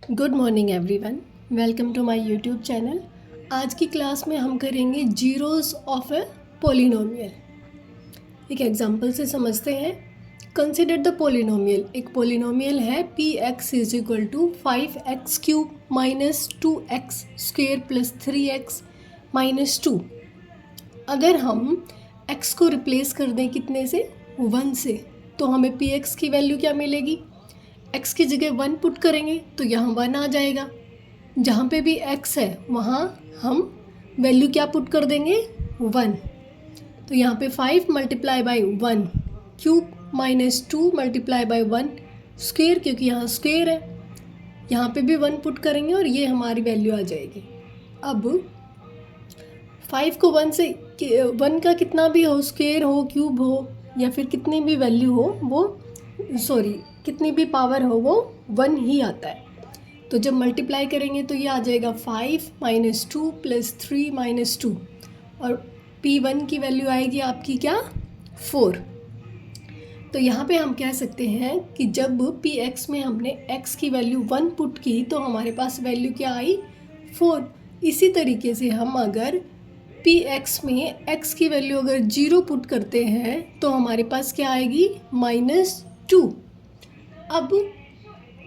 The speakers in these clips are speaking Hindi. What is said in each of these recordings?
Good morning everyone, welcome to my YouTube channel. आज की क्लास में हम करेंगे जीरोस ऑफ ए पोलिनोमियल। एक एग्जांपल से समझते हैं। Consider the polynomial. एक पोलिनोमियल है P X is equal to 5x³ minus 2x square plus 3x minus 2। अगर हम x को रिप्लेस कर दें कितने से, 1 से, तो हमें पी एक्स की वैल्यू क्या मिलेगी। x की जगह 1 पुट करेंगे तो यहाँ 1 आ जाएगा। जहाँ पे भी x है वहाँ हम वैल्यू क्या पुट कर देंगे, 1। तो यहाँ पे 5 multiply by 1 cube minus 2 multiply by 1 square, क्योंकि यहाँ स्क्वेयर है, यहाँ पे भी 1 पुट करेंगे और ये हमारी वैल्यू आ जाएगी। अब 5 को 1 का कितना भी हो, स्क्वेयर हो, क्यूब हो, या फिर कितनी भी वैल्यू हो, वो कितनी भी पावर हो, वो 1 ही आता है। तो जब मल्टीप्लाई करेंगे तो ये आ जाएगा 5 माइनस 2 प्लस 3 माइनस 2, और P1 की वैल्यू आएगी आपकी क्या, 4। तो यहाँ पे हम कह सकते हैं कि जब Px में हमने x की वैल्यू 1 पुट की तो हमारे पास वैल्यू क्या आई, 4। इसी तरीके से हम अगर Px में x की वैल्यू अगर 0 पुट करते हैं तो हमारे पास क्या आएगी, -2। अब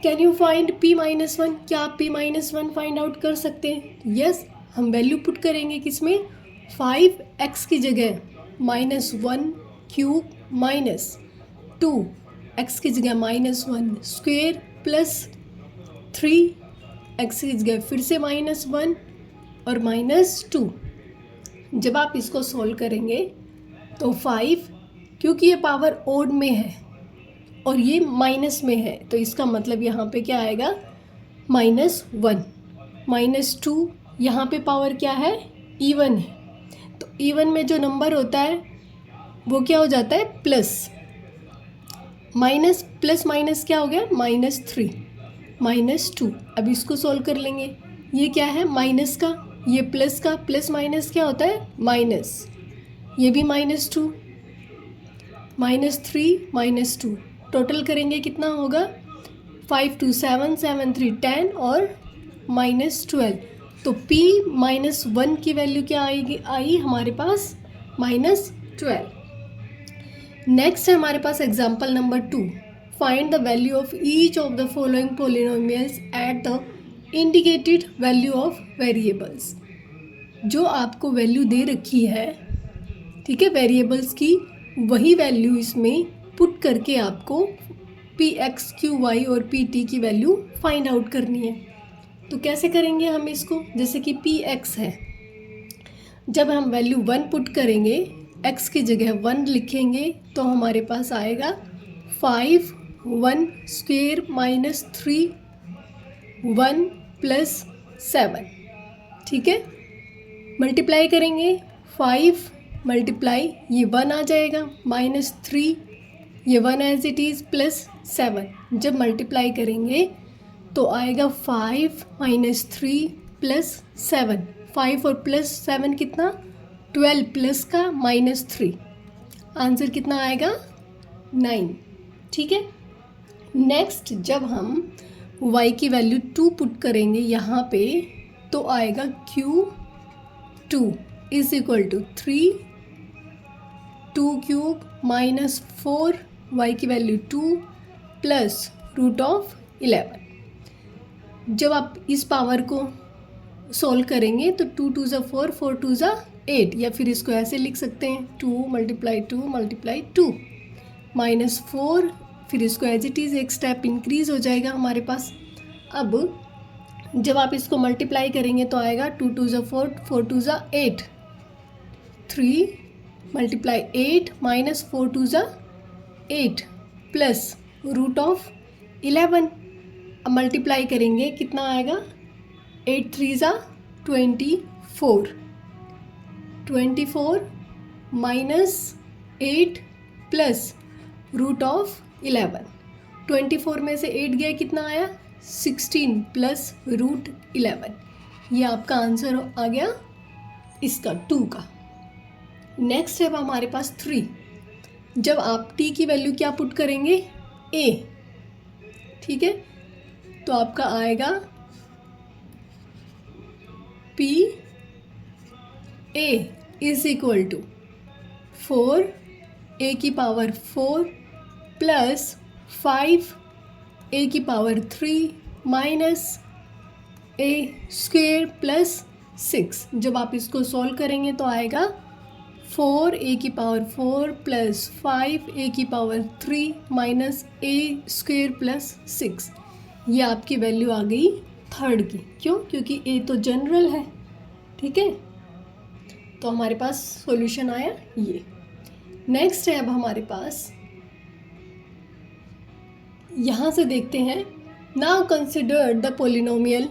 कैन यू फाइंड P-1? क्या आप P-1 फाइंड आउट कर सकते हैं? यस, हम वैल्यू पुट करेंगे किसमें, 5x की जगह -1 क्यूब माइनस 2x की जगह -1 स्क्वेयर प्लस 3x की जगह फिर से -1 और -2। जब आप इसको सोल्व करेंगे तो 5, क्योंकि ये पावर ओड में है और ये माइनस में है, तो इसका मतलब यहाँ पे क्या आएगा, -1 -2। यहाँ पे पावर क्या है, इवन है, तो इवन में जो नंबर होता है वो क्या हो जाता है, प्लस। माइनस प्लस माइनस क्या हो गया, -3 -2। अब इसको सोल्व कर लेंगे। ये क्या है, माइनस का, ये प्लस का, प्लस माइनस क्या होता है, माइनस। ये भी -2 -3 -2, टोटल करेंगे कितना होगा, 5 2 7 7 3 10 और -12। तो P-1 की वैल्यू क्या आई हमारे पास, -12। नेक्स्ट है हमारे पास example number 2। Find the value of each of the following polynomials at the indicated value of variables. जो आपको वैल्यू दे रखी है, ठीक है, वेरिएबल्स की, वही वैल्यू इसमें पुट करके आपको Px, Qy और Pt की वैल्यू फाइंड आउट करनी है। तो कैसे करेंगे हम इसको, जैसे कि Px है, जब हम वैल्यू 1 पुट करेंगे, x की जगह 1 लिखेंगे तो हमारे पास आएगा 5 1 स्क्वेयर माइनस 3 1 प्लस 7, ठीक है। मल्टीप्लाई करेंगे, 5 मल्टीप्लाई, ये 1 आ जाएगा, -3, ये 1 एज इट इज़, प्लस 7। जब मल्टीप्लाई करेंगे तो आएगा 5 -3 प्लस 7। 5 और प्लस 7 कितना, 12 प्लस का -3, आंसर कितना आएगा, 9, ठीक है। नेक्स्ट जब हम y की वैल्यू 2 पुट करेंगे यहाँ पे तो आएगा Q2 is equal to 3 2 cube -4, y की वैल्यू 2 प्लस √11। जब आप इस पावर को सोल्व करेंगे तो 2 2 ज़ा 4 4 2 ज़ा 8, या फिर इसको ऐसे लिख सकते हैं 2 × 2 -4, फिर इसको एज इट इज़ एक स्टेप इंक्रीज हो जाएगा हमारे पास। अब जब आप इसको मल्टीप्लाई करेंगे तो आएगा 2 2 ज़ा 4 4 2 ज़ा 8, 3 मल्टीप्लाई 8 -4 2 ज़ा 8 प्लस √11। अब मल्टीप्लाई करेंगे कितना आएगा, 8 3 ज़ा 24, 24 -8 प्लस √11। 24 में से 8 गया, कितना आया, 16 प्लस √11। ये आपका आंसर आ गया इसका 2 का। नेक्स्ट है हमारे पास 3। जब आप t की वैल्यू क्या पुट करेंगे, a, ठीक है। तो आपका आएगा P A is equal to 4 A की पावर 4 प्लस 5 ए की power 3 minus A square plus 6। जब आप इसको सॉल्व करेंगे तो आएगा 4 ए की पावर 4 प्लस 5 ए की power 3 minus A square plus 6। ये आपकी वैल्यू आ गई थर्ड की। क्यों? क्योंकि ए तो जनरल है। ठीक है, तो हमारे पास सॉल्यूशन आया ये। नेक्स्ट है अब हमारे पास, यहाँ से देखते हैं, now consider the polynomial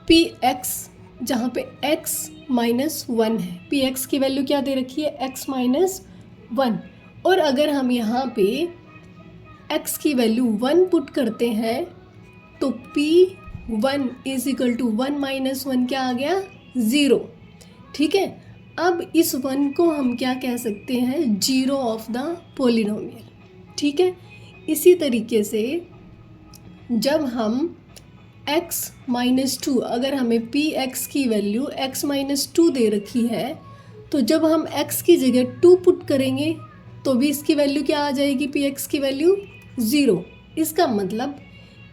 P x, जहाँ पे x माइनस 1 है। पी एक्स की वैल्यू क्या दे रखी है? x minus 1। और अगर हम यहाँ पे x की वैल्यू 1 पुट करते हैं तो p1 is equal to 1 minus 1 क्या आ गया? 0। ठीक है, अब इस 1 को हम क्या कह सकते हैं? Zero of the polynomial. ठीक है, इसी तरीके से जब हम x माइनस 2, अगर हमें पी एक्स की वैल्यू x माइनस 2 दे रखी है, तो जब हम x की जगह 2 पुट करेंगे तो भी इसकी वैल्यू क्या आ जाएगी? पी एक्स की वैल्यू 0। इसका मतलब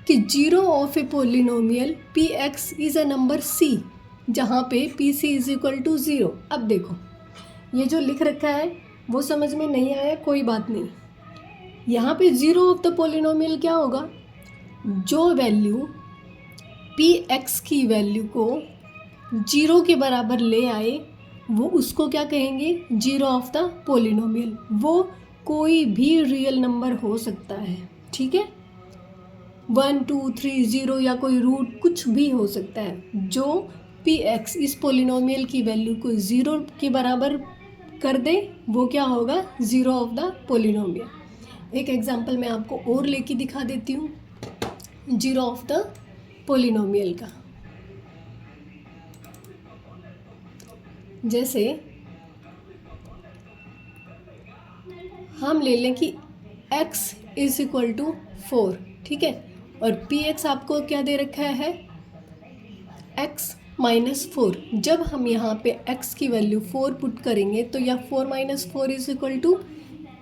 कि zero of a polynomial P X is a number c, जहाँ पे P C is equal to 0। अब देखो, ये जो लिख रखा है वो समझ में नहीं आया, कोई बात नहीं। यहाँ पे जीरो ऑफ द पोलिनोमियल क्या होगा? जो वैल्यू पी एक्स की वैल्यू को 0 के बराबर ले आए वो उसको क्या कहेंगे? Zero of the polynomial. वो कोई भी रियल नंबर हो सकता है। ठीक है, 1 2 3 0 या कोई रूट कुछ भी हो सकता है। जो पी एक्स इस पोलिनोमियल की वैल्यू को 0 के बराबर कर दे वो क्या होगा? Zero of the polynomial. एक एग्जांपल मैं आपको और लेके दिखा देती हूँ जीरो ऑफ द पोलिनोमियल का। जैसे हम ले लें कि x इज इक्वल टू 4। ठीक है, और पी एक्स आपको क्या दे रखा है? x minus 4। जब हम यहाँ पे x की वैल्यू 4 पुट करेंगे तो यह 4 minus 4 is equal to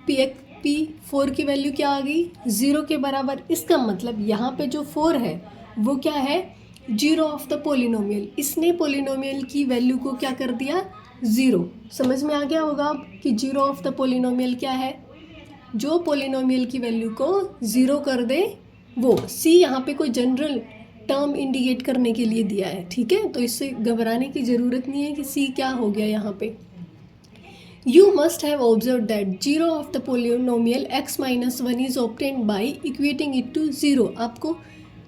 P 4 की वैल्यू क्या आ गई? 0 के बराबर। इसका मतलब यहाँ पे जो 4 है वो क्या है? Zero of the polynomial. इसने पोलिनोमियल की वैल्यू को क्या कर दिया? 0। समझ में आ गया होगा अब कि जीरो ऑफ द पोलिनोमियल क्या है? जो पोलिनोमियल की वैल्यू को 0 कर दे वो। c यहाँ पे कोई जनरल टर्म इंडिकेट करने के लिए दिया है। ठीक है, तो इससे घबराने की ज़रूरत नहीं है कि c क्या हो गया यहाँ पे। You must have observed that zero of the polynomial x minus 1 is obtained by equating it to 0। आपको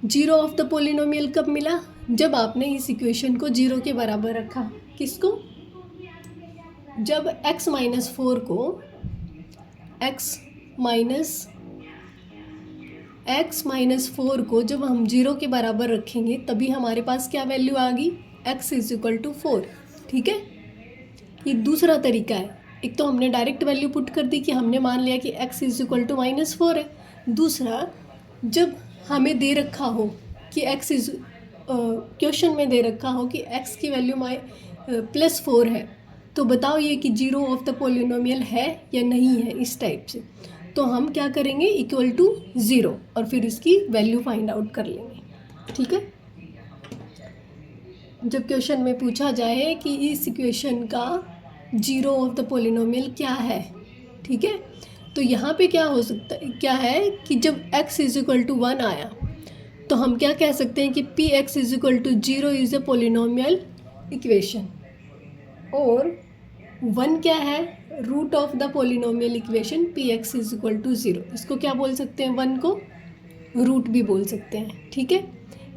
जीरो ऑफ द पोलिनोमियल कब मिला? जब आपने इस इक्वेशन को 0 के बराबर रखा। किसको? जब x माइनस 4 को x माइनस 4 को जब हम 0 के बराबर रखेंगे तभी हमारे पास क्या वैल्यू आ गई? x is equal to 4। ठीक है, ये दूसरा तरीका है। एक तो हमने डायरेक्ट वैल्यू पुट कर दी कि हमने मान लिया कि x is equal to minus 4 है। दूसरा, जब हमें दे रखा हो कि x इज क्वेश्चन में दे रखा हो कि x की वैल्यू प्लस 4 है, तो बताओ ये कि जीरो ऑफ द पोलिनोमियल है या नहीं है। इस टाइप से तो हम क्या करेंगे? इक्वल टू 0 और फिर इसकी वैल्यू फाइंड आउट कर लेंगे। ठीक है, जब क्वेश्चन में पूछा जाए कि इस इक्वेशन का जीरो ऑफ द पोलिनोमियल क्या है, ठीक है, तो यहाँ पे क्या हो सकता है? क्या है कि जब x इज इक्वल टू 1 आया तो हम क्या कह सकते हैं कि P X is equal to 0 is a polynomial equation. और 1 क्या है? Root of the polynomial equation P X is equal to 0। इसको क्या बोल सकते हैं? 1 को रूट भी बोल सकते हैं। ठीक है,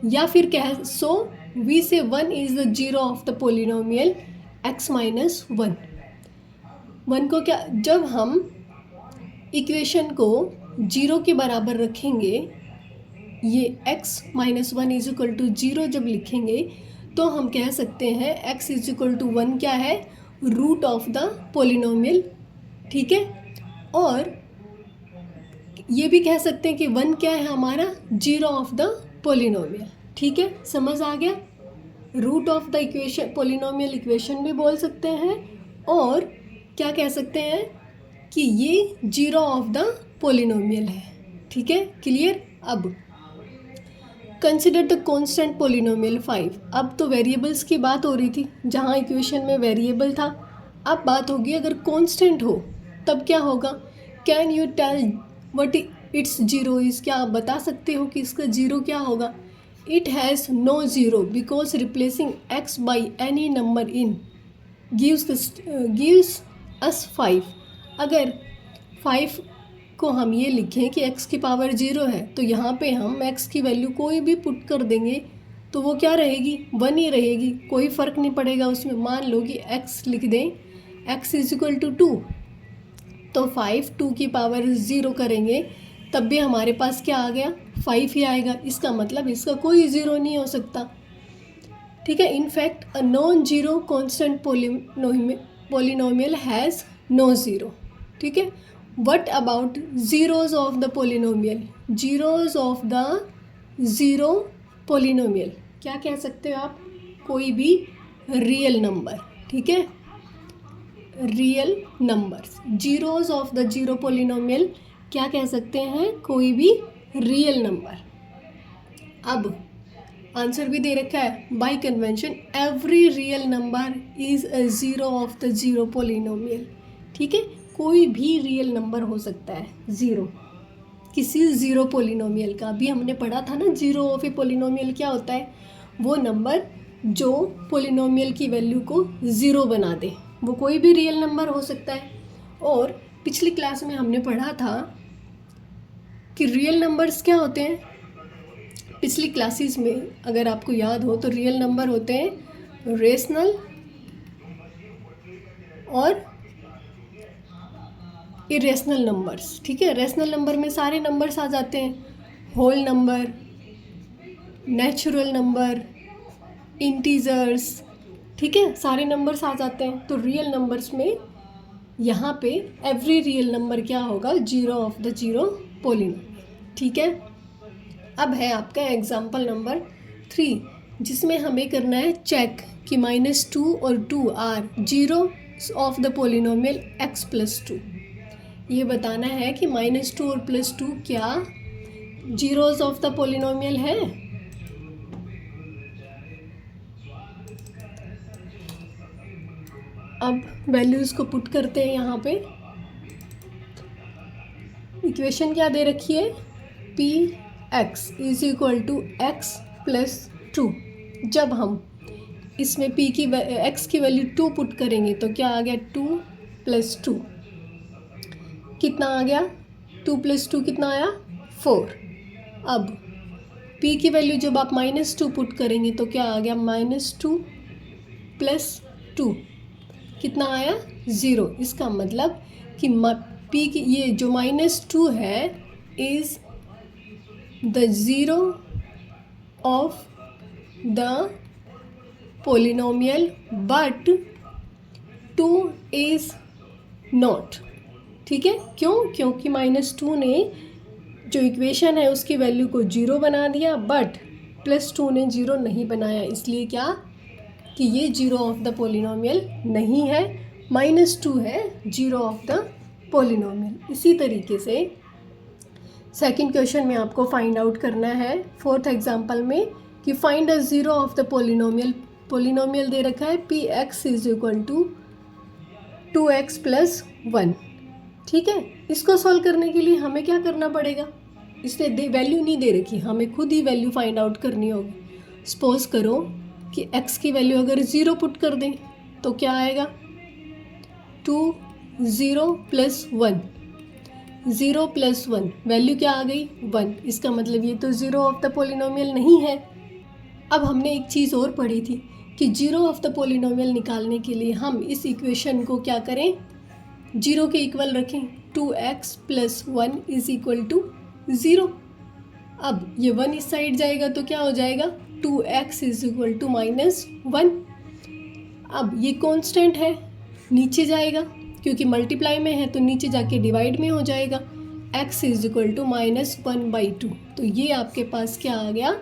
या फिर क्या है? सो वी से 1 is the zero of the polynomial x minus 1। 1 को क्या, जब हम इक्वेशन को 0 के बराबर रखेंगे, ये x minus 1 is equal to 0 जब लिखेंगे तो हम कह सकते हैं x इज इक्वल टू 1 क्या है? Root of the polynomial. ठीक है, और ये भी कह सकते हैं कि 1 क्या है हमारा? Zero of the polynomial. ठीक है, समझ आ गया। Root of the equation, polynomial equation भी बोल सकते हैं, और क्या कह सकते हैं कि ये जीरो ऑफ द पोलिनोमियल है। ठीक है, क्लियर। अब कंसिडर द कांस्टेंट पोलिनोमियल 5। अब तो वेरिएबल्स की बात हो रही थी, जहाँ इक्वेशन में वेरिएबल था। अब बात होगी अगर कांस्टेंट हो तब क्या होगा। Can you tell what its zero is. क्या आप बता सकते हो कि इसका जीरो क्या होगा। It has no zero because replacing x by any number in gives us 5। अगर 5 को हम ये लिखें कि x की पावर 0 है, तो यहाँ पे हम x की वैल्यू कोई भी पुट कर देंगे तो वो क्या रहेगी, 1 ही रहेगी, कोई फ़र्क नहीं पड़ेगा उसमें। मान लो कि x लिख दें, x इज इक्वल टू 2, तो 5 2 की पावर 0 करेंगे तब भी हमारे पास क्या आ गया, 5 ही आएगा। इसका मतलब इसका कोई ज़ीरो नहीं हो सकता। ठीक है, in fact a non zero constant polynomial has no zero. ठीक है, what about zeros of the polynomial. Zeros of the zero polynomial क्या कह सकते हो आप, कोई भी रियल नंबर। ठीक है, real numbers. Zeros of the zero polynomial क्या कह सकते हैं, कोई भी रियल नंबर। अब आंसर भी दे रखा है, bye convention every real number is a zero of the zero polynomial. ठीक है, कोई भी रियल नंबर हो सकता है ज़ीरो किसी ज़ीरो पोलिनोमियल का। अभी हमने पढ़ा था ना, ज़ीरो ऑफ ए पोलिनोमियल क्या होता है, वो नंबर जो पोलिनोमियल की वैल्यू को ज़ीरो बना दे, वो कोई भी रियल नंबर हो सकता है। और पिछली क्लास में हमने पढ़ा था कि रियल नंबर्स क्या होते हैं। पिछली क्लासेस में अगर आपको याद हो तो रियल नंबर होते हैं रेशनल और इरेशनल नंबर्स। ठीक है, रेशनल नंबर में सारे नंबर्स आ जाते हैं, whole number, natural number, integers. ठीक है, सारे नंबर्स आ जाते हैं। तो रियल नंबर्स में यहाँ पे एवरी रियल नंबर क्या होगा, zero of the zero polynomial. ठीक है, अब है आपका एग्जाम्पल नंबर 3, जिसमें हमें करना है चेक कि -2 और 2 are zero of the polynomial x plus 2। ये बताना है कि -2 और +2 क्या जीरोज ऑफ द पोलिनोमियल है। अब वैल्यूज़ को पुट करते हैं यहाँ पे। इक्वेशन क्या दे रखी है, px is equal to x plus 2। जब हम इसमें p की x की वैल्यू 2 पुट करेंगे तो क्या आ गया, 2 प्लस 2 कितना आ गया, 2 प्लस 2 कितना आया, 4। अब p की वैल्यू जब आप -2 पुट करेंगे तो क्या आ गया, -2 प्लस 2 कितना आया, 0। इसका मतलब कि p की ये जो -2 है is the zero of the polynomial but 2 is not. ठीक है, क्यों, क्योंकि -2 ने जो इक्वेशन है उसकी वैल्यू को 0 बना दिया, बट +2 ने 0 नहीं बनाया। इसलिए क्या कि ये जीरो ऑफ द पोलिनोमियल नहीं है, -2 है जीरो ऑफ द पोलिनोमियल। इसी तरीके से सेकंड क्वेश्चन में आपको फाइंड आउट करना है, फोर्थ एग्जांपल में, कि find the zero of the polynomial. Polynomial दे रखा है px is equal to 2x plus 1। ठीक है, इसको सॉल्व करने के लिए हमें क्या करना पड़ेगा, इसने वैल्यू नहीं दे रखी, हमें खुद ही वैल्यू फाइंड आउट करनी होगी। सपोज करो कि x की वैल्यू अगर 0 पुट कर दें तो क्या आएगा, 2 0 प्लस 1, 0 प्लस 1 वैल्यू क्या आ गई, 1। इसका मतलब ये तो ज़ीरो ऑफ द पोलिनोमियल नहीं है। अब हमने एक चीज़ और पढ़ी थी कि जीरो ऑफ द पोलिनोमियल निकालने के लिए हम इस इक्वेशन को क्या करें, जीरो के इक्वल रखें। 2x plus 1 is equal to 0। अब ये 1 इस साइड जाएगा तो क्या हो जाएगा, 2x इज इक्वल टू -1। अब ये कांस्टेंट है, नीचे जाएगा क्योंकि मल्टीप्लाई में है तो नीचे जाके डिवाइड में हो जाएगा, x इज इक्वल टू -1/2। तो ये आपके पास क्या आ गया,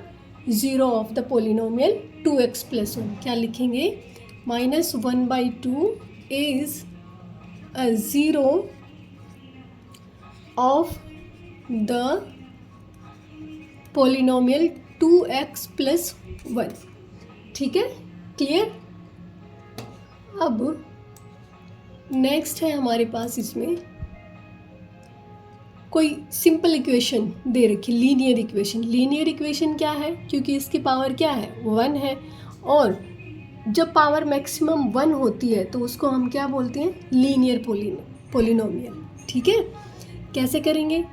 zero of the polynomial 2x + 1। क्या लिखेंगे? -1/2 is a zero of the polynomial 2x + 1। ठीक है, क्लियर? अब नेक्स्ट है हमारे पास इसमें कोई सिंपल इक्वेशन दे रखी, लीनियर इक्वेशन। लीनियर इक्वेशन क्या है? क्योंकि इसकी पावर क्या है? 1 है, और जब पावर मैक्सिमम 1 होती है तो उसको हम क्या बोलते हैं? Linear polynomial. ठीक है, कैसे करेंगे?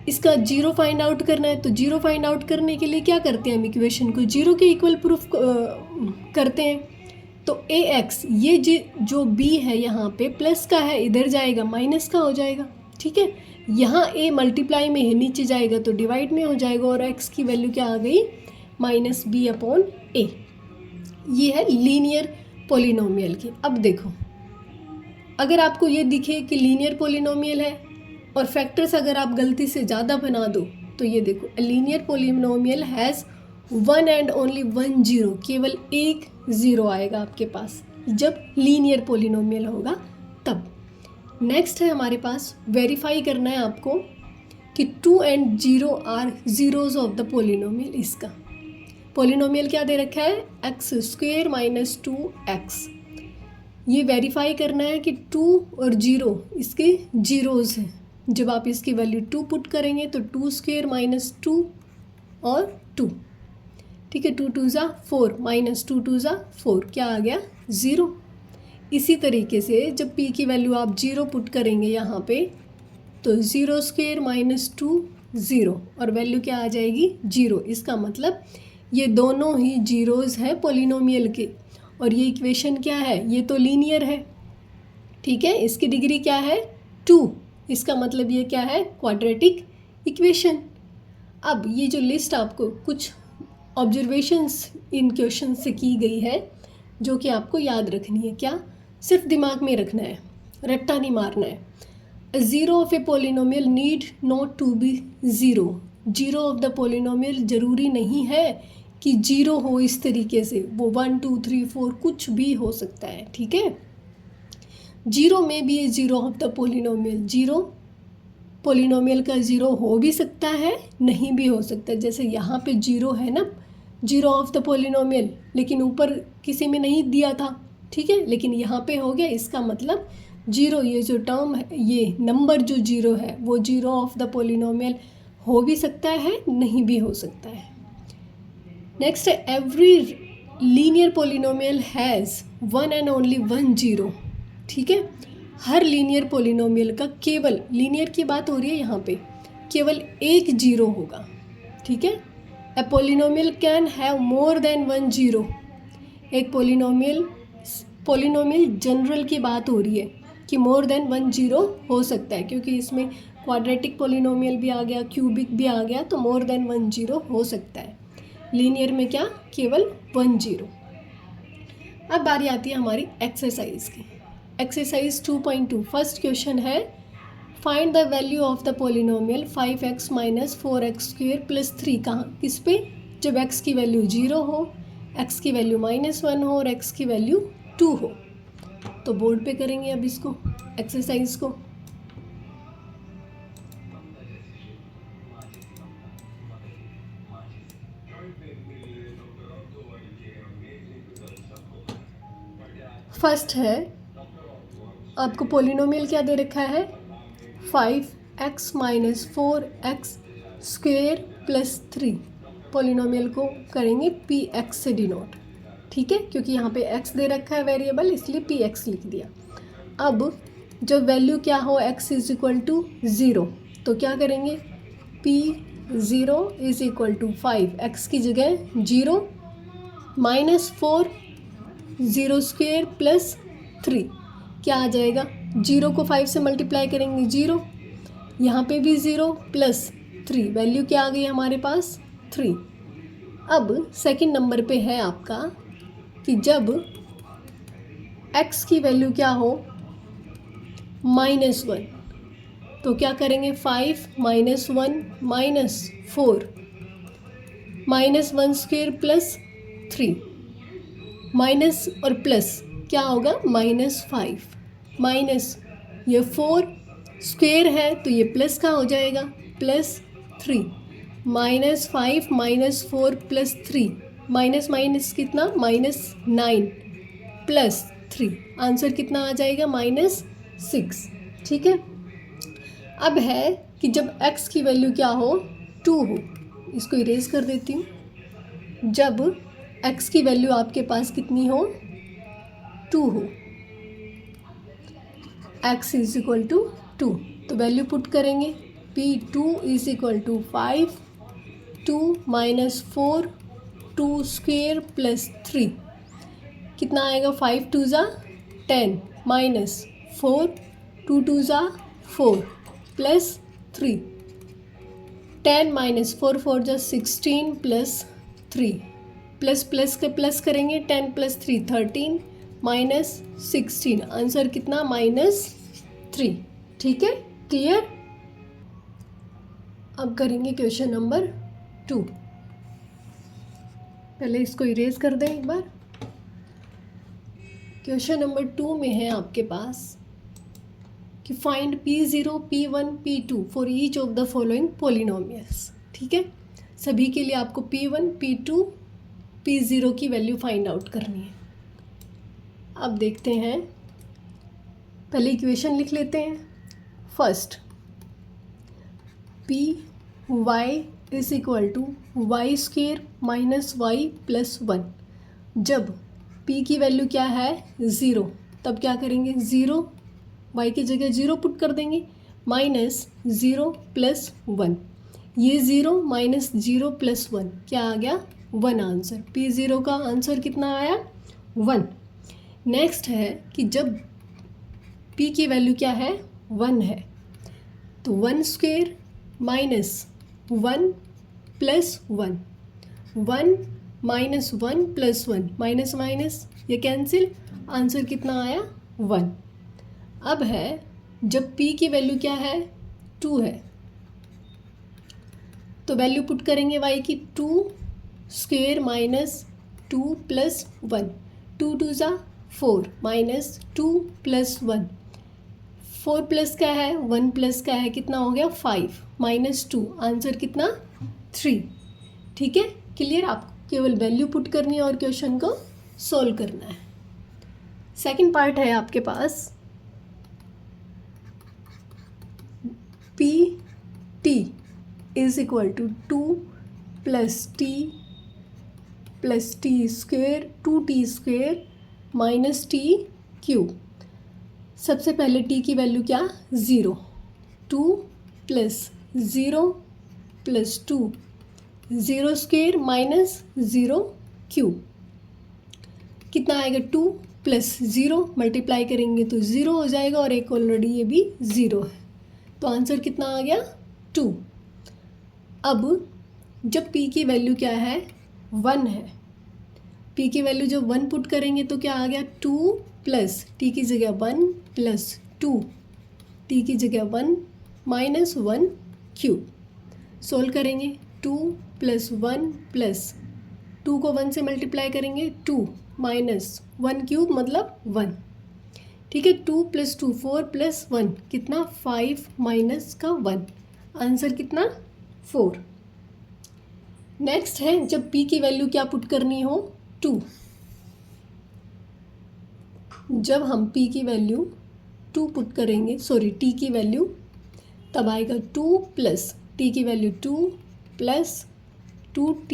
इसका जीरो फाइंड आउट करना है, तो जीरो फाइंड आउट करने के लिए क्या करते हैं? हम इक्वेशन को जीरो के इक्वल प्रूफ करते हैं। तो ax, ये जो b है यहाँ पे प्लस का है, इधर जाएगा माइनस का हो जाएगा। ठीक है, यहाँ a मल्टीप्लाई में है, नीचे जाएगा तो डिवाइड में हो जाएगा, और x की वैल्यू क्या आ गई? -b/a। ये है लीनियर पोलिनोमियल की। अब देखो, अगर आपको ये दिखे कि लीनियर पोलिनोमियल है और फैक्टर्स अगर आप गलती से ज़्यादा बना दो, तो ये देखो, linear polynomial has 1 and only 1 zero, केवल एक ज़ीरो आएगा आपके पास जब लीनियर पोलिनोमियल होगा तब। नेक्स्ट है हमारे पास, वेरीफाई करना है आपको कि 2 and 0 are zeros of the polynomial. इसका पोलिनोमियल क्या दे रखा है? x² - 2x। ये वेरीफाई करना है कि 2 और 0 इसके ज़ीरोज़ हैं। जब आप इसकी वैल्यू 2 पुट करेंगे तो 2² - 2 और 2। ठीक है, 2 2 ज़ा 4 -2 2 ज़ा 4, क्या आ गया? 0। इसी तरीके से जब p की वैल्यू आप 0 पुट करेंगे यहाँ पे, तो 0² - 2 0, और वैल्यू क्या आ जाएगी? 0। इसका मतलब ये दोनों ही जीरोज़ हैं पोलिनोमियल के, और ये इक्वेशन क्या है? ये तो लीनियर है। ठीक है, इसकी डिग्री क्या है? 2। इसका मतलब ये क्या है? Quadratic equation. अब ये जो लिस्ट आपको कुछ ऑब्जर्वेशंस इन क्वेश्चन से की गई है, जो कि आपको याद रखनी है। क्या? सिर्फ दिमाग में रखना है, रट्टा नहीं मारना है। Zero of a polynomial need not to be zero. Zero of the polynomial ज़रूरी नहीं है कि जीरो हो इस तरीके से, वो 1 2 3 4 कुछ भी हो सकता है। ठीक है, जीरो में भी zero of the polynomial, zero polynomial का ज़ीरो हो भी सकता है, नहीं भी हो सकता। जैसे यहाँ पे जीरो है ना, जीरो ऑफ द पोलिनोमियल, लेकिन ऊपर किसी में नहीं दिया था। ठीक है, लेकिन यहाँ पे हो गया। इसका मतलब जीरो, ये जो टर्म है, ये नंबर जो जीरो है, वो जीरो ऑफ द पोलिनोमियल हो भी सकता है, नहीं भी हो सकता है। नेक्स्ट है, every linear polynomial has 1 and only 1 zero. ठीक है, हर लीनियर पोलिनोमियल का, केवल लीनियर की बात हो रही है यहाँ पे, केवल एक जीरो होगा। ठीक है, a polynomial can have more than 1 zero. एक पोलिनोमियल जनरल की बात हो रही है कि मोर देन 1 ज़ीरो हो सकता है, क्योंकि इसमें क्वाड्रेटिक पोलिनोमियल भी आ गया, क्यूबिक भी आ गया, तो मोर देन 1 ज़ीरो हो सकता है। लीनियर में क्या? केवल 1 ज़ीरो। अब बारी आती है हमारी एक्सरसाइज की। एक्सरसाइज 2.2 फर्स्ट क्वेश्चन है, find the value of the polynomial 5x - 4x² + 3। कहाँ? किस पे? जब x की वैल्यू 0 हो, x की वैल्यू -1 हो और x की वैल्यू 2 हो। तो बोर्ड पे करेंगे अब इसको, एक्सरसाइज को। फर्स्ट है, आपको पोलिनोमियल क्या दे रखा है? 5x - 4x² + 3। पोलिनोमियल को करेंगे px से डिनोट। ठीक है, क्योंकि यहाँ पे x दे रखा है वेरिएबल, इसलिए px लिख दिया। अब जब वैल्यू क्या हो, x = 0, तो क्या करेंगे? p0 = 5, x की जगह 0 -4 0² + 3, क्या आ जाएगा? 0 को 5 से मल्टीप्लाई करेंगे 0, यहाँ पे भी 0 + 3, वैल्यू क्या आ गई हमारे पास? 3। अब सेकंड नंबर पे है आपका कि जब x की वैल्यू क्या हो? -1, तो क्या करेंगे? 5 - 1 - 4 माइनस 1 स्क्वेयर प्लस 3, माइनस और प्लस क्या होगा -5, माइनस ये 4 स्क्वेयर है तो ये प्लस का हो जाएगा +3, -5 -4 +3, माइनस माइनस कितना -9 +3, आंसर कितना आ जाएगा -6। ठीक है। अब है कि जब x की वैल्यू क्या हो 2 हो, इसको इरेज कर देती हूँ। जब x की वैल्यू आपके पास कितनी हो 2 हो, x = 2, तो वैल्यू पुट करेंगे P2 = 5, 2 - 4, 2 स्क्वेयर +3, कितना आएगा 5 2 ज़ा 10 -4, 2 2 ज़ा 4 +3, 10 - 4 4 ज़ा 16 +3, प्लस प्लस के प्लस करेंगे 10 + 3 13 -16, आंसर कितना -3। ठीक है, क्लियर। अब करेंगे क्वेश्चन नंबर 2। पहले इसको इरेज कर दें एक बार। क्वेश्चन नंबर 2 में है आपके पास कि find P0 P1 P2 for each of the following polynomials. ठीक है, सभी के लिए आपको P1 P2 P0 की वैल्यू फाइंड आउट करनी है। अब देखते हैं, पहले इक्वेशन लिख लेते हैं। First Py = y² - y + 1। जब P की वैल्यू क्या है 0, तब क्या करेंगे 0, y की जगह 0 पुट कर देंगे, -0 + 1, ये 0 - 0 + 1 क्या आ गया 1, आंसर P0 का आंसर कितना आया 1। नेक्स्ट है कि जब P की वैल्यू क्या है 1 है, तो 1² - 1 + 1, 1 - 1 + 1, माइनस माइनस ये कैंसिल, आंसर कितना आया 1। अब है जब P की वैल्यू क्या है 2 है, तो वैल्यू पुट करेंगे y की 2² - 2 + 1, 2 2 ज़ा 4 -2 + 1, 4 प्लस का है 1 प्लस का है, कितना हो गया 5 -2, आंसर कितना 3। ठीक है, क्लियर। आपको केवल वैल्यू पुट करनी है और क्वेश्चन को सोल्व करना है। सेकंड पार्ट है आपके पास Pt = 2 + t + t², 2t² - t³। सबसे पहले t की वैल्यू क्या 0, 2 + 0 + 2, 0² - 0³ कितना आएगा 2 + 0 मल्टीप्लाई करेंगे तो 0 हो जाएगा, और एक ऑलरेडी ये भी 0 है, तो आंसर कितना आ गया 2। अब जब p की वैल्यू क्या है 1 है, p की वैल्यू जब 1 पुट करेंगे तो क्या आ गया 2 + t की जगह 1 + 2, t की जगह 1 - 1³ सोल्व करेंगे 2 + 1 + 2 को 1 से मल्टीप्लाई करेंगे 2 - 1³ मतलब 1। ठीक है, 2 + 2 4 + 1 कितना 5 माइनस का 1, आंसर कितना 4। नेक्स्ट है जब p की वैल्यू क्या पुट करनी हो 2, जब हम p की वैल्यू 2 पुट करेंगे, सॉरी t की वैल्यू, तब आएगा 2 + t की वैल्यू 2 + 2t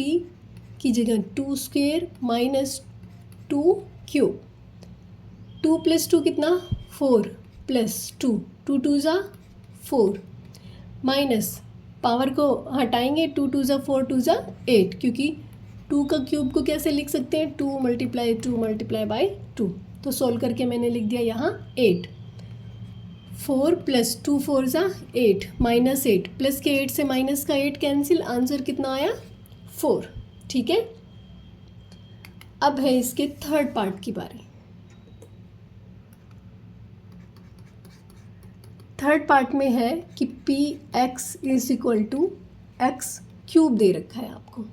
की जगह 2² - 2³ 2 + 2 कितना 4 + 2, 2 2 ज़ा 4, माइनस पावर को हटाएंगे 2 2 ज़ा 4 2 ज़ा 8, क्योंकि 2 का क्यूब को कैसे लिख सकते हैं 2 × 2 × 2, तो सोल्व करके मैंने लिख दिया यहाँ 8, 4 + 2 4 ज़ा 8 -8, प्लस के 8 से माइनस का 8 कैंसिल, आंसर कितना आया 4। ठीक है, अब है इसके थर्ड पार्ट की बारी। थर्ड पार्ट में है कि Px = x³ दे रखा है आपको।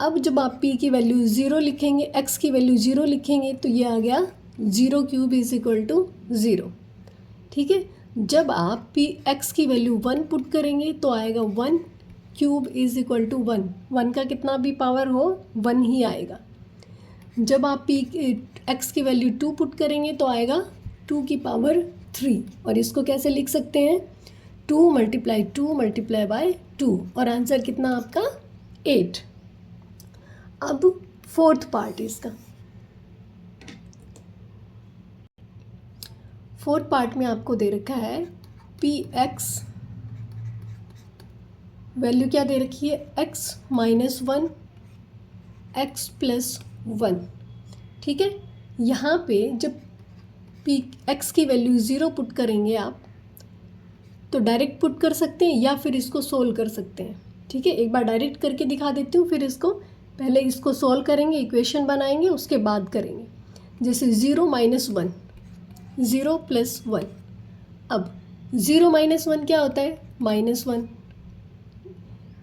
अब जब आप p की वैल्यू 0 लिखेंगे, x की वैल्यू 0 लिखेंगे तो ये आ गया 0³ इज इक्वल टू 0। ठीक है, जब आप p x की वैल्यू 1 पुट करेंगे तो आएगा 1³ इज इक्वल टू 1। 1 का कितना भी पावर हो 1 ही आएगा। जब आप p x की वैल्यू 2 पुट करेंगे तो आएगा 2 की पावर 3। और इसको कैसे लिख सकते हैं, 2 × 2 × 2 और आंसर कितना आपका 8। अब फोर्थ पार्ट इसका, फोर्थ पार्ट में आपको दे रखा है px वैल्यू क्या दे रखी है, x - 1 x + 1। ठीक है, यहाँ पे जब x की वैल्यू 0 पुट करेंगे आप तो डायरेक्ट पुट कर सकते हैं या फिर इसको सोल्व कर सकते हैं। ठीक है, एक बार डायरेक्ट करके दिखा देती हूँ, फिर इसको पहले इसको सोल्व करेंगे, इक्वेशन बनाएंगे, उसके बाद करेंगे। जैसे 0 - 1 0 + 1। अब 0 - 1 क्या होता है, -1।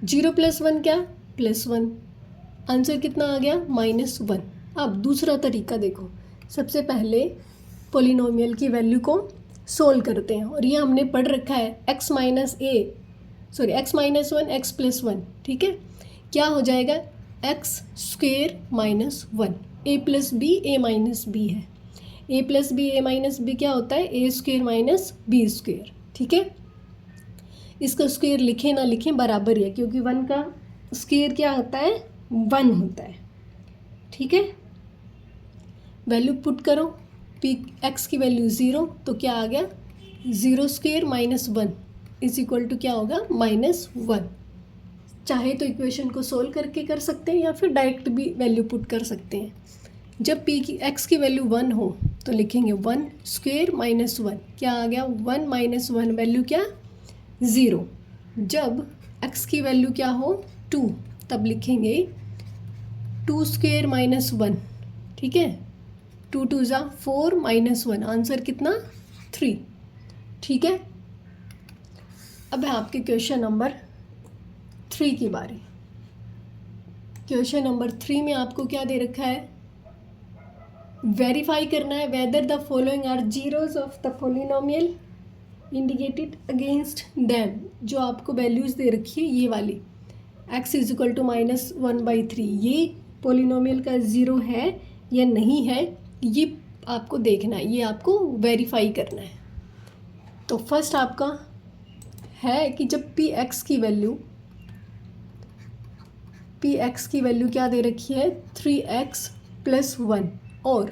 0 + 1 क्या, +1। आंसर कितना आ गया, -1। अब दूसरा तरीका देखो, सबसे पहले पॉलिनोमियल की वैल्यू को सोल्व करते हैं और ये हमने पढ़ रखा है x - 1 x + 1। ठीक है, क्या हो जाएगा, x² - 1 a + b a - b है। a + b a - b क्या होता है, a² - b²। ठीक है, इसका स्क्वायर लिखें ना लिखें बराबर है, क्योंकि 1 का स्क्वायर क्या होता है, 1 होता है। ठीक है, वैल्यू पुट करो, पी एक्स की वैल्यू 0 तो क्या आ गया, 0² - 1 इज इक्वल टू क्या होगा, -1। चाहे तो इक्वेशन को सोल्व करके कर सकते हैं या फिर डायरेक्ट भी वैल्यू पुट कर सकते हैं। जब x की वैल्यू 1 हो तो लिखेंगे 1² - 1 क्या आ गया, 1 - 1 वैल्यू क्या, 0। जब x की वैल्यू क्या हो 2 तब लिखेंगे 2² - 1। ठीक है, 2 × 2 = 4 - 1 आंसर कितना, 3। ठीक है, अब है आपके क्वेश्चन नंबर 3 की बारी। क्वेश्चन नंबर 3 में आपको क्या दे रखा है, वेरीफाई करना है whether the following are zeros of the polynomial indicated against them. जो आपको वैल्यूज़ दे रखी है ये वाली, x = -1/3, ये पॉलिनोमियल का ज़ीरो है या नहीं है, ये आपको देखना है, ये आपको वेरीफाई करना है। तो फर्स्ट आपका है कि जब px की वैल्यू क्या दे रखी है, 3x + 1 और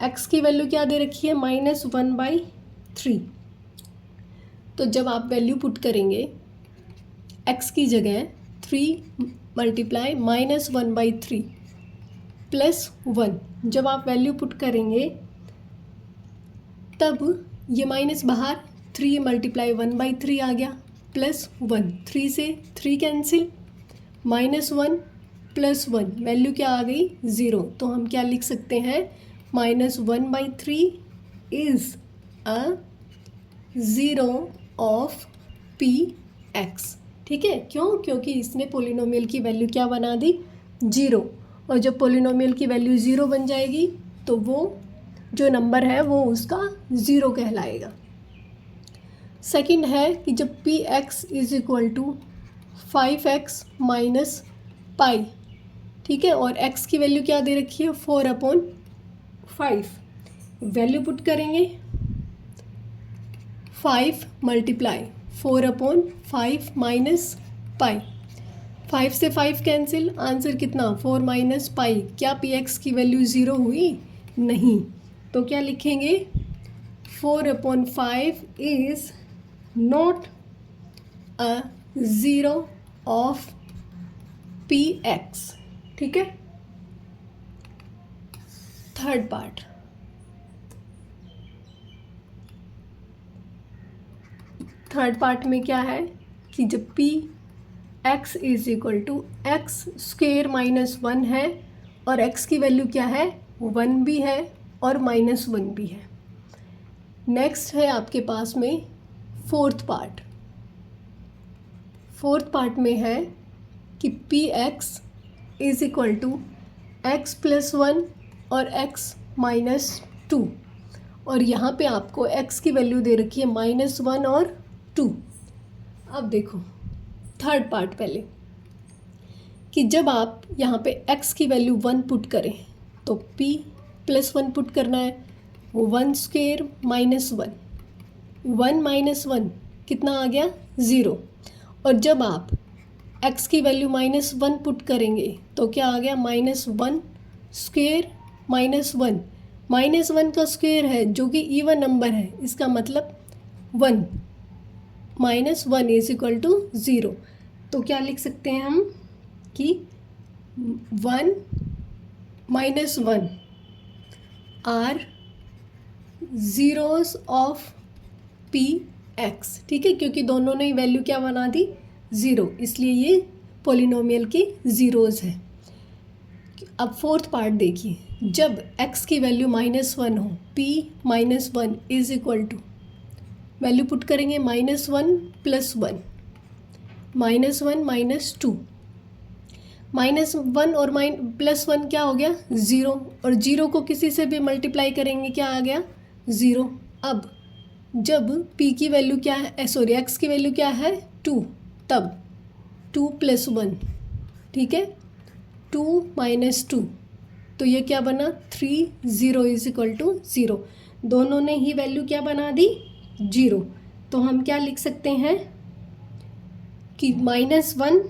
x की वैल्यू क्या दे रखी है, -1/3। तो जब आप वैल्यू पुट करेंगे x की जगह 3 × -1/3 + 1, जब आप वैल्यू पुट करेंगे तब ये माइनस बाहर, 3 × 1/3 आ गया, +1, 3 से 3 कैंसिल, -1 + 1 वैल्यू क्या आ गई, 0। तो हम क्या लिख सकते हैं, -1/3 इज़ अ 0 ऑफ px। ठीक है, क्यों, क्योंकि इसने पॉलिनोमियल की वैल्यू क्या बना दी, 0। और जब पॉलिनोमियल की वैल्यू 0 बन जाएगी तो वो जो नंबर है वो उसका 0 कहलाएगा। सेकंड है कि जब px = 5x - पाई, ठीक है, और x की वैल्यू क्या दे रखी है, 4/5। वैल्यू पुट करेंगे 5 × 4/5 - पाई, 5 से 5 कैंसिल, आंसर कितना, 4 - पाई। क्या px की वैल्यू 0 हुई, नहीं। तो क्या लिखेंगे, 4/5 is not a 0 of px। ठीक है, थर्ड पार्ट, थर्ड पार्ट में क्या है कि जब px = x² - 1 है और x की वैल्यू क्या है, 1 भी है और -1 भी है। नेक्स्ट है आपके पास में फोर्थ पार्ट। फोर्थ पार्ट में है कि px is equal to X plus one और एक्स माइनस टू, और यहाँ पे आपको x की वैल्यू दे रखी है -1 और 2। अब देखो थर्ड पार्ट पहले, कि जब आप यहाँ पे x की वैल्यू 1 पुट करें तो p प्लस 1 पुट करना है, वो 1 स्क्वेयर -1, 1 माइनस 1 कितना आ गया 0। और जब आप x की वैल्यू -1 पुट करेंगे तो क्या आ गया -1 स्क्वेयर -1, -1 का स्क्वेयर है जो कि इवन नंबर है, इसका मतलब 1, -1 इज इक्वल टू 0। तो क्या लिख सकते हैं हम कि 1 -1 are zeros of P X, ठीक है, क्योंकि दोनों ने वैल्यू क्या बना दी 0, इसलिए ये पोलिनोमियल की ज़ीरोज़ है। अब फोर्थ पार्ट देखिए, जब x की वैल्यू -1 हो, p -1 is equal to, value put करेंगे -1 प्लस 1, -1 -2, -1 और प्लस 1 क्या हो गया 0, और 0 को किसी से भी मल्टीप्लाई करेंगे क्या आ गया 0। अब जब p की वैल्यू क्या है, सॉरी x की वैल्यू क्या है 2, तब 2 + 1, ठीक है, 2 - 2, तो ये क्या बना 3, 0 इज इक्वल टू 0। दोनों ने ही वैल्यू क्या बना दी 0। तो हम क्या लिख सकते हैं कि -1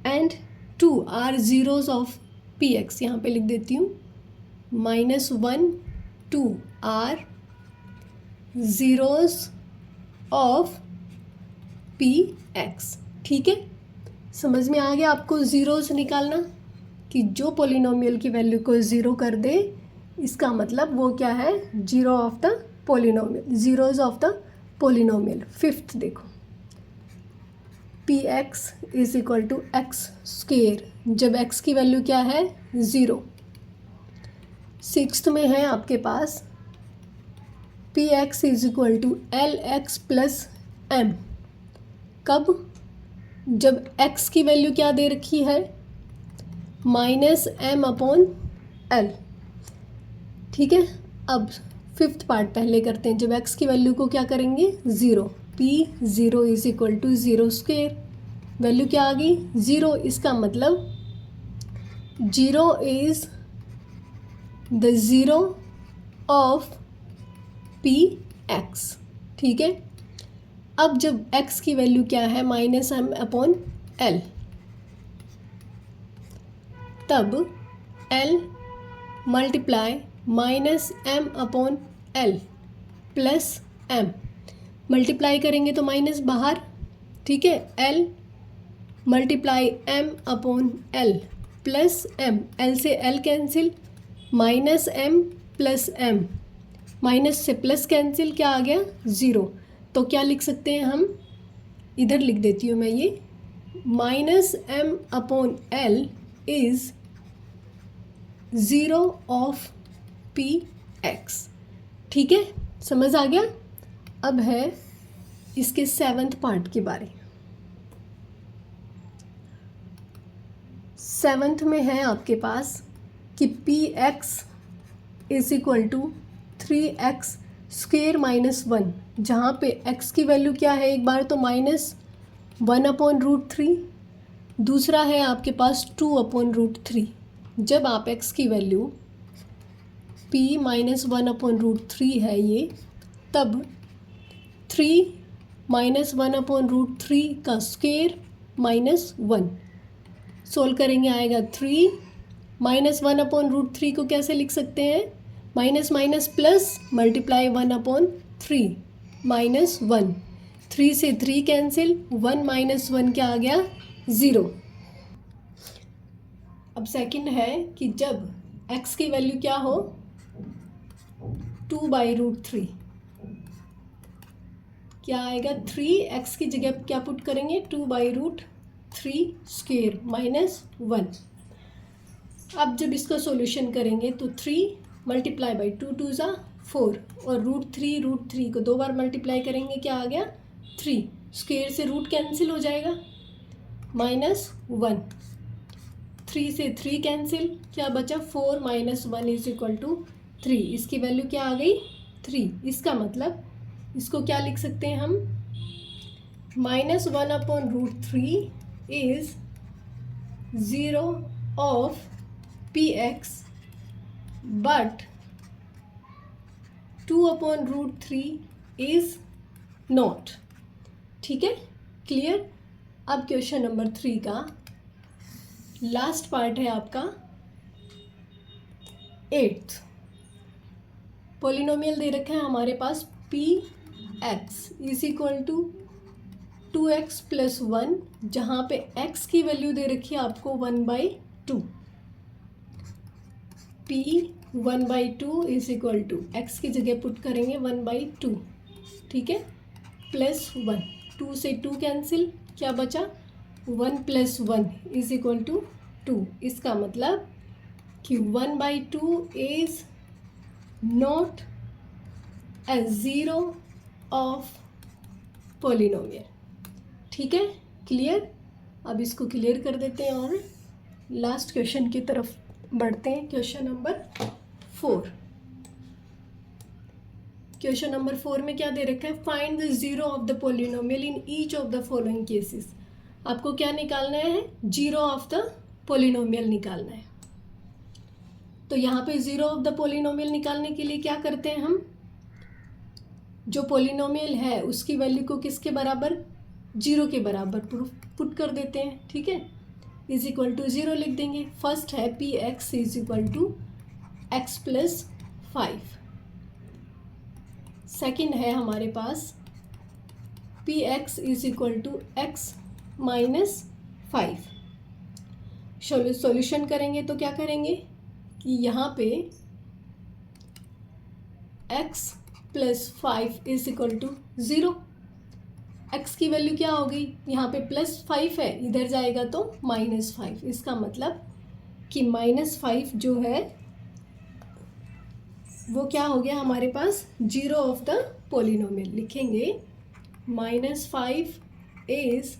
and 2 are zeros of P X, यहाँ पे लिख देती हूँ -1 2 are zeros of P X, ठीक है। समझ में आ गया आपको ज़ीरोज़ निकालना, कि जो पोलिनोमियल की वैल्यू को 0 कर दे इसका मतलब वो क्या है zero of the polynomial, zeros of the polynomial. Fifth देखो, P X is equal to X square, जब x की वैल्यू क्या है 0। सिक्स्थ में है आपके पास P X is equal to L X plus M, कब, जब x की वैल्यू क्या दे रखी है -m/l, ठीक है। अब फिफ्थ पार्ट पहले करते हैं, जब x की वैल्यू को क्या करेंगे 0, p 0 is equal to 0 square, value क्या आ गई 0, इसका मतलब 0 is the zero of P X, ठीक है। अब जब x की वैल्यू क्या है -m/l, तब l multiply -m/l plus m, multiply करेंगे तो माइनस बाहर, ठीक है, l multiply m/l plus m, l से l cancel, -m plus m, minus से प्लस कैंसिल, क्या आ गया 0। तो क्या लिख सकते हैं हम, इधर लिख देती हूँ मैं ये, -m/l is 0 of P X, ठीक है, समझ आ गया। अब है इसके सेवन्थ पार्ट की बारी। सेवन्थ में है आपके पास कि P X is equal to 3x square -1, जहाँ पे x की वैल्यू क्या है, एक बार तो -1/√3, दूसरा है आपके पास 2/√3। जब आप x की वैल्यू p -1/√3 है ये, तब 3 -1/√3 का स्क्वेयर -1 सोल्व करेंगे, आएगा 3, -1/√3 को कैसे लिख सकते हैं, माइनस माइनस प्लस मल्टीप्लाई 1/3 -1, 3 से 3 कैंसिल, 1 - 1 क्या आ गया 0। अब सेकंड है कि जब x की वैल्यू क्या हो 2/√3, क्या आएगा 3x की जगह क्या पुट करेंगे 2/√3 स्क्वेयर -1। अब जब इसका सॉल्यूशन करेंगे तो 3 मल्टीप्लाई बाई 2 2 ज़ा 4, और √3 को 2 बार मल्टीप्लाई करेंगे, क्या आ गया 3, स्क्वेयर से रूट कैंसिल हो जाएगा -1, 3 से 3 कैंसिल, क्या बचा 4 माइनस 1 इज इक्वल टू 3। इसकी वैल्यू क्या आ गई 3। इसका मतलब इसको क्या लिख सकते हैं हम, -1/√3 is 0 of px but 2/√3 is not. ठीक है, क्लियर। अब क्वेश्चन नंबर 3 का लास्ट पार्ट है आपका 8th। पॉलिनोमियल दे रखा है हमारे पास px is equal to 2x + 1, जहाँ पे x की वैल्यू दे रखी है आपको 1/2। p 1/2 is equal to x की जगह पुट करेंगे 1/2, ठीक है, +1। 2 से 2 कैंसिल, क्या बचा 1 + 1 इज इक्वल टू 2। इसका मतलब कि 1/2 is not a 0 of polynomial. ठीक है, क्लियर। अब इसको क्लियर कर देते हैं और लास्ट क्वेश्चन की तरफ बढ़ते हैं। Question number 4। क्वेश्चन नंबर 4 में क्या दे रखा है, find the 0 of the polynomial in each of the following cases. आपको क्या निकालना है, 0 ऑफ द पॉलिनोमियल निकालना है। तो यहाँ पे 0 ऑफ द पॉलिनोमियल निकालने के लिए क्या करते हैं हम, जो पॉलिनोमियल है उसकी वैल्यू को किसके बराबर, 0 के बराबर पुट कर देते हैं। ठीक है, इज इक्वल टू 0 लिख देंगे। फर्स्ट है px is equal to x + 5। Second है हमारे पास px is equal to x - 5। Solution करेंगे तो क्या करेंगे कि यहाँ पे x + 5 is equal to 0। x की वैल्यू क्या होगी, यहाँ पे +5 है, इधर जाएगा तो -5। इसका मतलब कि -5 जो है वो क्या हो गया हमारे पास, 0 ऑफ द पॉलिनोमियल। लिखेंगे -5 इज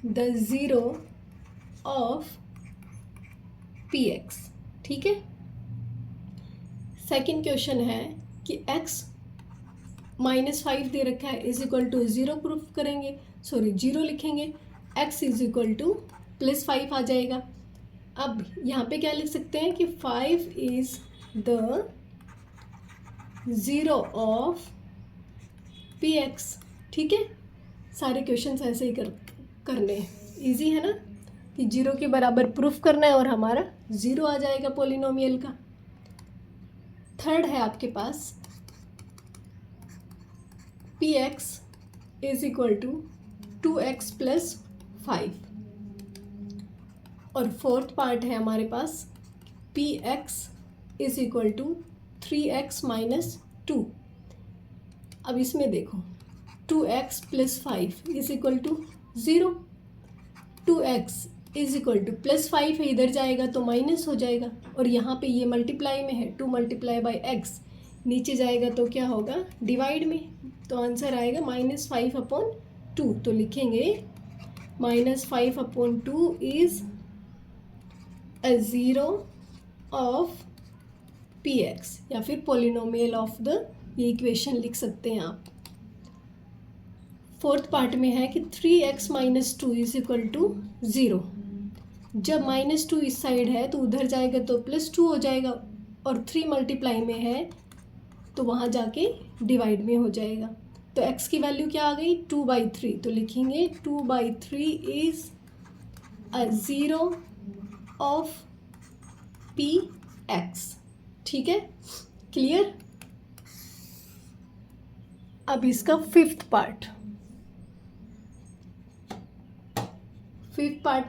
द 0 ऑफ px। ठीक है, सेकंड क्वेश्चन है कि x -5 दे रखा है इज इक्वल टू 0 प्रूफ करेंगे, 0 लिखेंगे, x इज इक्वल टू +5 आ जाएगा। अब यहाँ पे क्या लिख सकते हैं कि 5 इज द 0 ऑफ px। ठीक है, सारे क्वेश्चंस ऐसे ही करने हैं, इजी है ना, कि 0 के बराबर प्रूफ करना है और हमारा 0 आ जाएगा पॉलिनोमियल का। थर्ड है आपके पास px is equal to 2x + 5 और फोर्थ पार्ट है हमारे पास px is equal to 3x - 2। अब इसमें देखो 2x + 5 is equal to 0। 2x is equal to +5 है, इधर जाएगा तो माइनस हो जाएगा, और यहाँ पे ये मल्टीप्लाई में है, 2 × x, नीचे जाएगा तो क्या होगा, डिवाइड में। तो आंसर आएगा -5/2। तो लिखेंगे -5/2 इज a 0 ऑफ px, या फिर पॉलिनोमियल ऑफ द, ये इक्वेशन लिख सकते हैं आप। फोर्थ पार्ट में है कि 3x - 2 इज इक्वल टू 0। जब -2 इस साइड है तो उधर जाएगा तो +2 हो जाएगा, और 3 मल्टीप्लाई में है तो वहाँ जाके डिवाइड में हो जाएगा। तो x की वैल्यू क्या आ गई, 2/3। तो लिखेंगे 2/3 इज a 0 ऑफ px। ठीक है, क्लियर। अब इसका फिफ्थ पार्ट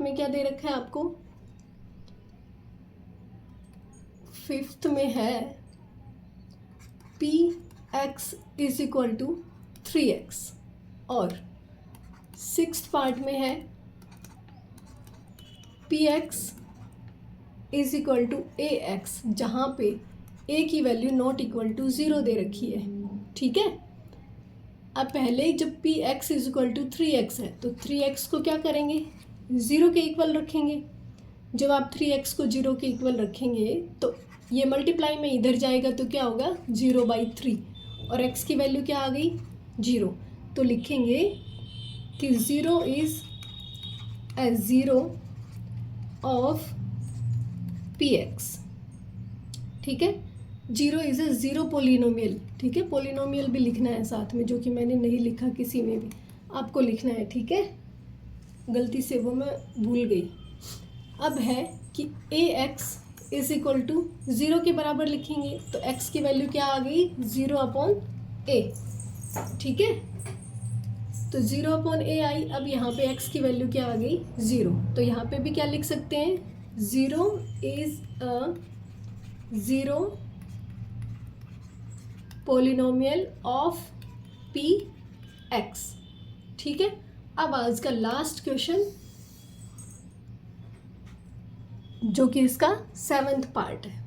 में क्या दे रखा है आपको, फिफ्थ में है px is equal to 3x, और सिक्स्थ पार्ट में है px is equal to ax, जहाँ पे a की वैल्यू नॉट इक्वल टू 0 दे रखी है। ठीक है, अब पहले जब px is equal to 3x है तो 3x को क्या करेंगे, 0 के इक्वल रखेंगे। जब आप 3x को 0 के इक्वल रखेंगे तो ये मल्टीप्लाई में इधर जाएगा तो क्या होगा 0/3 और x की वैल्यू क्या आ गई 0। तो लिखेंगे कि 0 is a zero of px। ठीक है, 0 इज़ ए ज़ीरो पोलिनोमियल। ठीक है, पोलिनोमियल भी लिखना है साथ में, जो कि मैंने नहीं लिखा किसी में भी, आपको लिखना है। ठीक है, गलती से वो मैं भूल गई। अब है कि ax इज इक्वल टू 0 के बराबर लिखेंगे तो x की वैल्यू क्या आ गई 0/a। ठीक है, तो 0/a आई। अब यहाँ पे x की वैल्यू क्या आ गई 0, तो यहाँ पे भी क्या लिख सकते हैं 0 is a zero polynomial of px। ठीक है, अब आज का लास्ट क्वेश्चन, जो कि इसका 7th पार्ट है।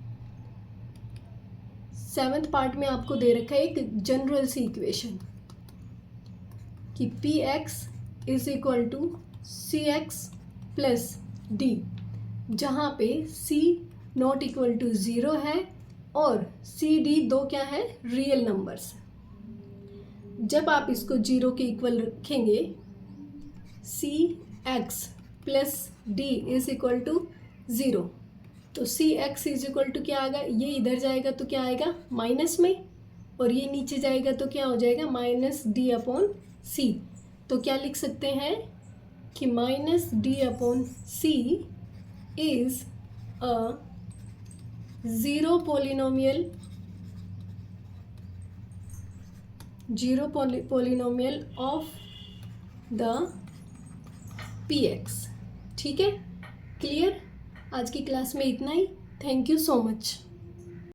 7th पार्ट में आपको दे रखा है एक जनरल सी इक्वेशन कि px is equal to cx plus d, जहाँ पे c नॉट इक्वल टू 0 है और सी डी दो क्या है रियल नंबर्स। जब आप इसको 0 के इक्वल रखेंगे C X plus D is equal to 0, तो C X is equal to क्या आएगा, ये इधर जाएगा तो क्या आएगा माइनस में, और ये नीचे जाएगा तो क्या हो जाएगा माइनस डी अपॉन सी। तो क्या लिख सकते हैं कि minus D upon C is a zero polynomial of the px। ठीक है, क्लियर। आज की क्लास में इतना ही। Thank you so much.